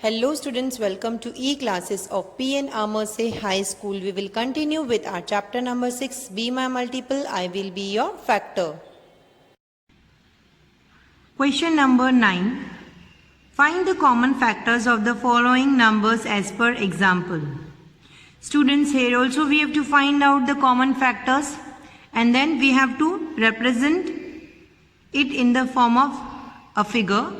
Hello students, welcome to e-classes of P.N. Amerse High School. We will continue with our chapter number 6, Be My Multiple, I Will Be Your Factor. Question number 9. Find the common factors of the following numbers as per example. Students, here also we have to find out the common factors and then we have to represent it in the form of a figure.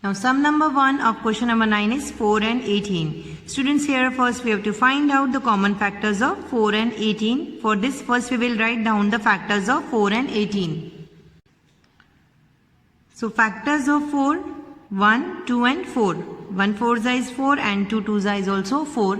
Now sum number 1 of question number 9 is 4 and 18. Students, here first we have to find out the common factors of 4 and 18. For this first we will write down the factors of 4 and 18. So factors of 4, 1, 2 and 4. 1 4 is 4 and 2 2 is also 4.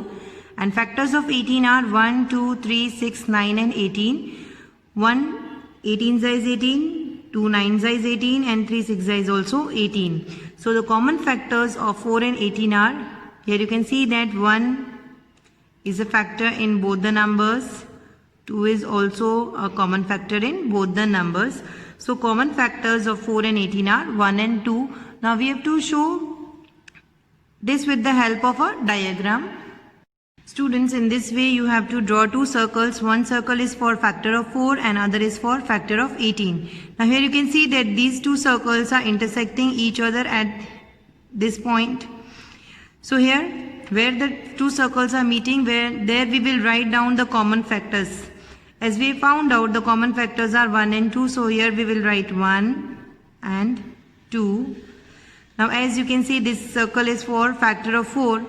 And factors of 18 are 1, 2, 3, 6, 9 and 18. 1 18 is 18, 2 9 is 18 and 3 6 is also 18. So the common factors of 4 and 18 are, here you can see that 1 is a factor in both the numbers, 2 is also a common factor in both the numbers. So common factors of 4 and 18 are 1 and 2. Now we have to show this with the help of a diagram. Students, in this way you have to draw two circles. One circle is for factor of 4 and other is for factor of 18. Now here you can see that these two circles are intersecting each other at this point. So here where the two circles are meeting, there we will write down the common factors. As we found out, the common factors are 1 and 2. So here we will write 1 and 2. Now as you can see, this circle is for factor of 4.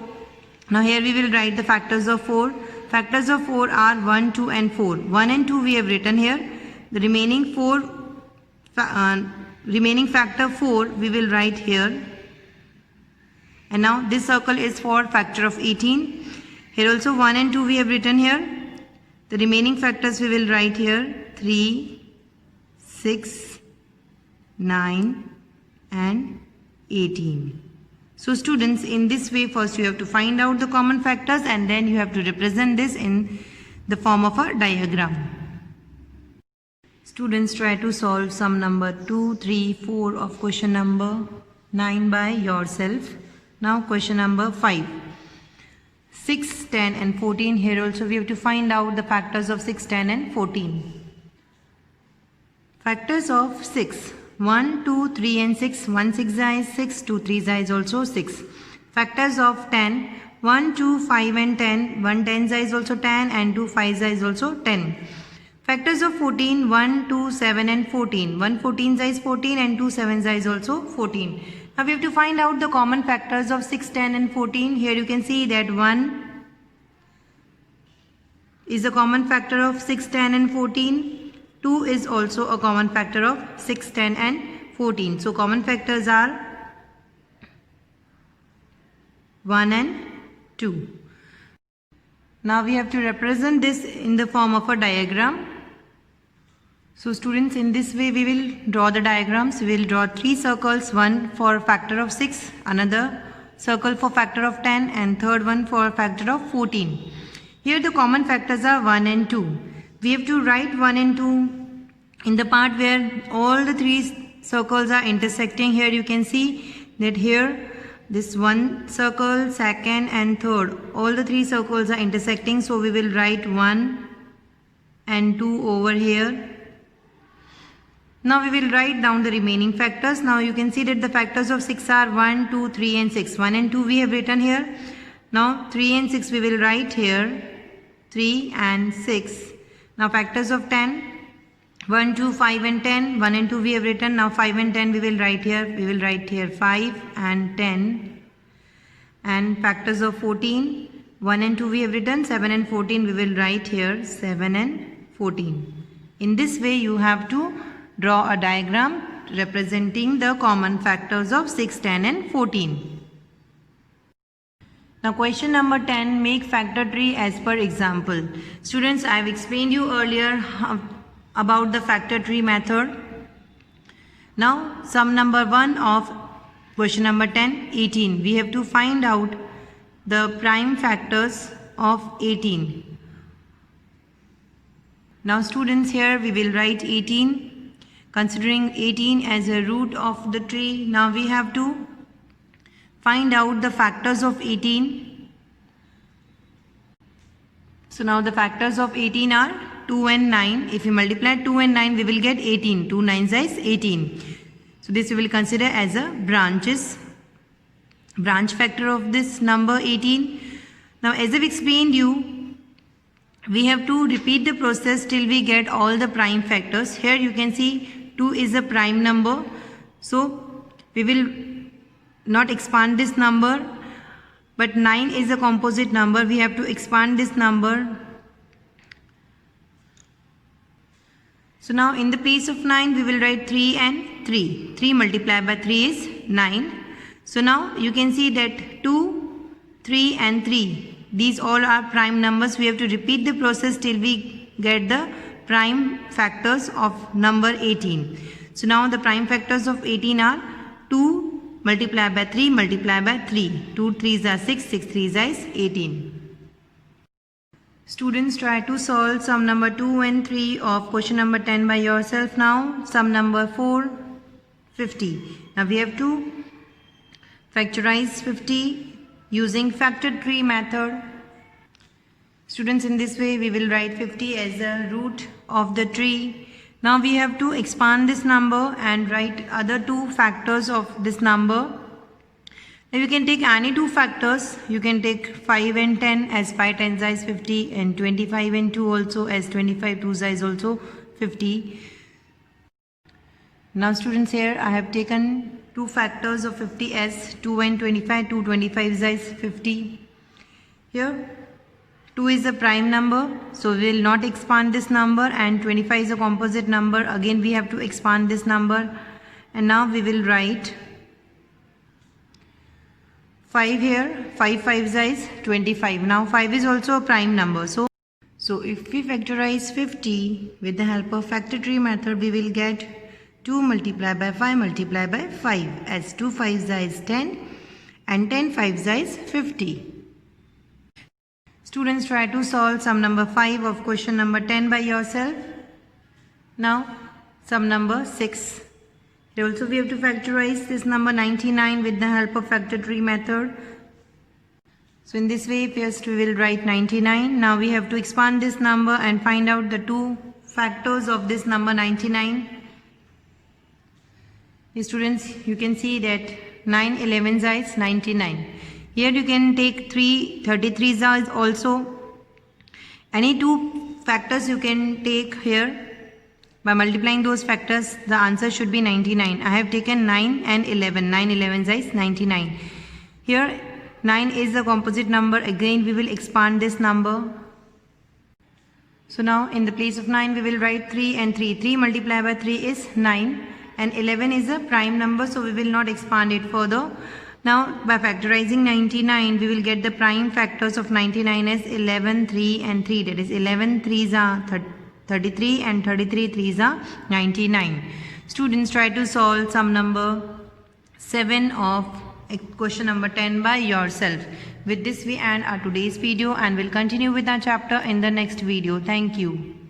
Now here we will write the factors of 4. Factors of 4 are 1, 2 and 4. 1 and 2 we have written here. The remaining factor 4 we will write here. And now this circle is for factor of 18. Here also 1 and 2 we have written here. The remaining factors we will write here. 3, 6, 9 and 18. So students, in this way first you have to find out the common factors and then you have to represent this in the form of a diagram. Students, try to solve sum number 2, 3, 4 of question number 9 by yourself. Now question number 5. 6, 10 and 14. Here also we have to find out the factors of 6, 10 and 14. Factors of 6. 1, 2, 3 and 6. 1 6 is 6, 2 3 is also 6. Factors of 10. 1, 2, 5 and 10. 1 10 is also 10 and 2 5 is also 10. Factors of 14. 1, 2, 7 and 14. 1 14 is 14 and 2 7 is also 14. Now we have to find out the common factors of 6, 10 and 14. Here you can see that 1 is a common factor of 6, 10 and 14. 2 is also a common factor of 6, 10 and 14. So common factors are 1 and 2. Now we have to represent this in the form of a diagram. So students, in this way we will draw the diagrams. We will draw 3 circles, one for factor of 6, another circle for factor of 10 and third one for factor of 14. Here the common factors are 1 and 2. We have to write 1 and 2 in the part where all the 3 circles are intersecting. Here you can see that here this one circle, second and third, all the 3 circles are intersecting. So we will write 1 and 2 over here. Now we will write down the remaining factors. Now you can see that the factors of 6 are 1, 2, 3 and 6. 1 and 2 we have written here. Now 3 and 6 we will write here. 3 and 6. Now factors of 10, 1, 2, 5 and 10, 1 and 2 we have written. Now 5 and 10 we will write here. We will write here 5 and 10. And factors of 14, 1 and 2 we have written. 7 and 14 we will write here 7 and 14. In this way you have to draw a diagram representing the common factors of 6, 10 and 14. Now question number 10, make factor tree as per example. Students, I have explained you earlier about the factor tree method. Now sum number 1 of question number 10, 18. We have to find out the prime factors of 18. Now students, here we will write 18. Considering 18 as a root of the tree, now we have to find out the factors of 18. So now the factors of 18 are 2 and 9. If we multiply 2 and 9, we will get 18. 2 9s is 18. So this we will consider as a branch factor of this number 18. Now as I've explained you, we have to repeat the process till we get all the prime factors. Here you can see 2 is a prime number. So we will not expand this number, but 9 is a composite number. We have to expand this number. So now in the place of 9 we will write 3 and 3. 3 multiplied by 3 is 9. So now you can see that 2, 3 and 3. These all are prime numbers. We have to repeat the process till we get the prime factors of number 18. So now the prime factors of 18 are 2 multiplied by 3 multiplied by 3. 2 3s are 6, 6 3s is 18. Students, try to solve sum number 2 and 3 of question number 10 by yourself now. Sum number 4, 50. Now we have to factorize 50 using factor tree method. Students, in this way we will write 50 as the root of the tree. Now we have to expand this number and write other two factors of this number. Now you can take any two factors. You can take 5 and 10 as 5 10s is 50 and 25 and 2 also as 25 2s is also 50. Now students, here I have taken two factors of 50 as 2 and 25. 2 25s is 50. Here 2 is a prime number, so we will not expand this number, and 25 is a composite number. Again we have to expand this number, and now we will write 5 here. 5 5s is 25. Now 5 is also a prime number. So if we factorize 50 with the help of factor tree method, we will get 2 multiplied by 5 multiplied by 5 as 2 5s is 10 and 10 5s is 50. Students, try to solve sum number 5 of question number 10 by yourself. Now sum number 6. Here also we have to factorize this number 99 with the help of factor tree method. So in this way, first we will write 99. Now we have to expand this number and find out the two factors of this number 99. Students, you can see that 9 11s is 99. Here you can take 3 33s is also. Any two factors you can take here. By multiplying those factors, the answer should be 99. I have taken 9 and 11. 9 11s is 99. Here 9 is a composite number. Again we will expand this number. So now in the place of 9 we will write 3 and 3. 3 multiplied by 3 is 9 and 11 is a prime number, so we will not expand it further. Now by factorizing 99 we will get the prime factors of 99 as 11, 3 and 3. That is 11 3s are 33 and 33 3s are 99. Students, try to solve sum number 7 of question number 10 by yourself. With this we end our today's video and will continue with our chapter in the next video. Thank you.